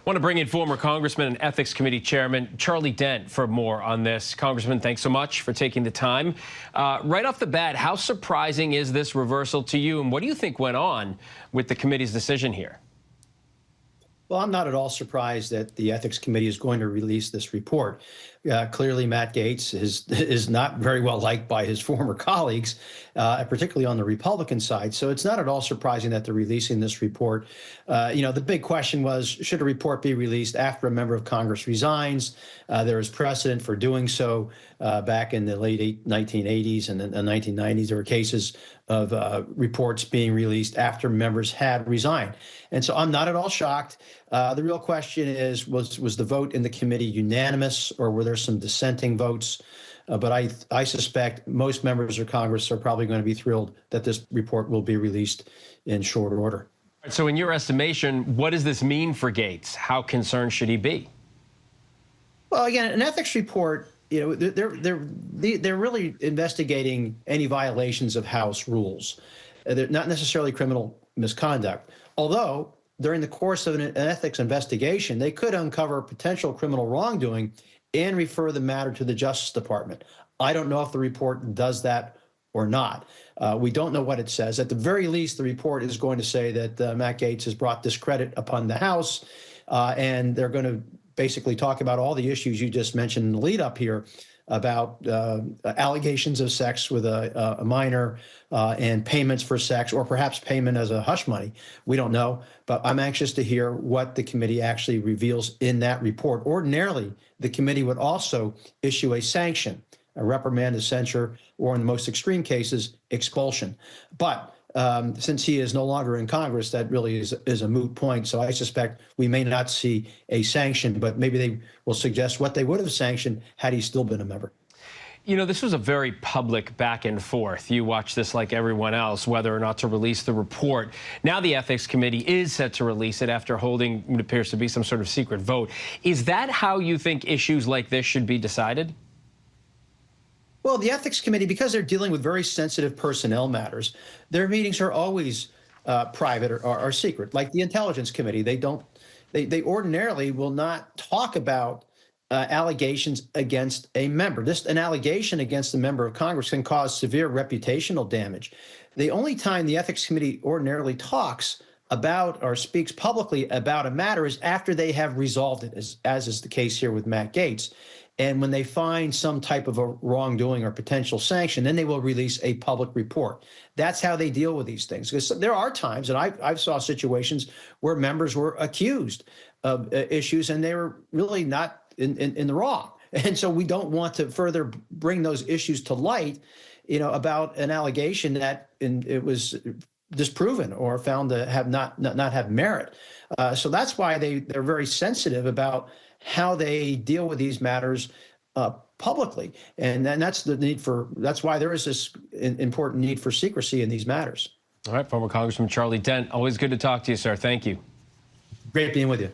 I want to bring in former Congressman and Ethics Committee Chairman Charlie Dent for more on this. Congressman, thanks so much for taking the time. Right off the bat, how surprising is this reversal to you, and what do you think went on with the committee's decision here? Well, I'm not at all surprised that the Ethics Committee is going to release this report. Clearly, Matt Gaetz is not very well liked by his former colleagues, particularly on the Republican side. So it's not at all surprising that they're releasing this report. The big question was, should a report be released after a member of Congress resigns? There is precedent for doing so back in the late 1980s and the 1990s. There were cases of reports being released after members had resigned. And so I'm not at all shocked. The real question is, was the vote in the committee unanimous, or were there some dissenting votes? But I suspect most members of Congress are probably going to be thrilled that this report will be released in short order. So in your estimation, what does this mean for Gaetz? How concerned should he be? Well, again, an ethics report, they're really investigating any violations of House rules. They're not necessarily criminal misconduct, although during the course of an ethics investigation, they could uncover potential criminal wrongdoing and refer the matter to the Justice Department. I don't know if the report does that or not. We don't know what it says. At the very least, the report is going to say that Matt Gaetz has brought discredit upon the House, and they're going to basically talk about all the issues you just mentioned in the lead up here about allegations of sex with a minor and payments for sex, or perhaps payment as a hush money. We don't know, but I'm anxious to hear what the committee actually reveals in that report. Ordinarily, the committee would also issue a sanction, a reprimand, a censure, or in the most extreme cases, expulsion. But since he is no longer in Congress, that really is a moot point. So I suspect we may not see a sanction, but maybe they will suggest what they would have sanctioned had he still been a member. You know, this was a very public back and forth. You watch this like everyone else, whether or not to release the report. Now the Ethics Committee is set to release it after holding what appears to be some sort of secret vote. Is that how you think issues like this should be decided? Well, the Ethics Committee, because they're dealing with very sensitive personnel matters, their meetings are always private or secret. Like the Intelligence Committee, they ordinarily will not talk about allegations against a member. An allegation against a member of Congress can cause severe reputational damage. The only time the Ethics Committee ordinarily talks about or speaks publicly about a matter is after they have resolved it, as is the case here with Matt Gaetz. And when they find some type of a wrongdoing or potential sanction, then they will release a public report. That's how they deal with these things. Because there are times, and I've saw situations where members were accused of issues and they were really not in the wrong. And so we don't want to further bring those issues to light, about an allegation that it was disproven or found to have not have merit. So that's why they're very sensitive about how they deal with these matters publicly, and then that's why there is this important need for secrecy in these matters. All right, former Congressman Charlie Dent, always good to talk to you, sir. Thank you. Great being with you.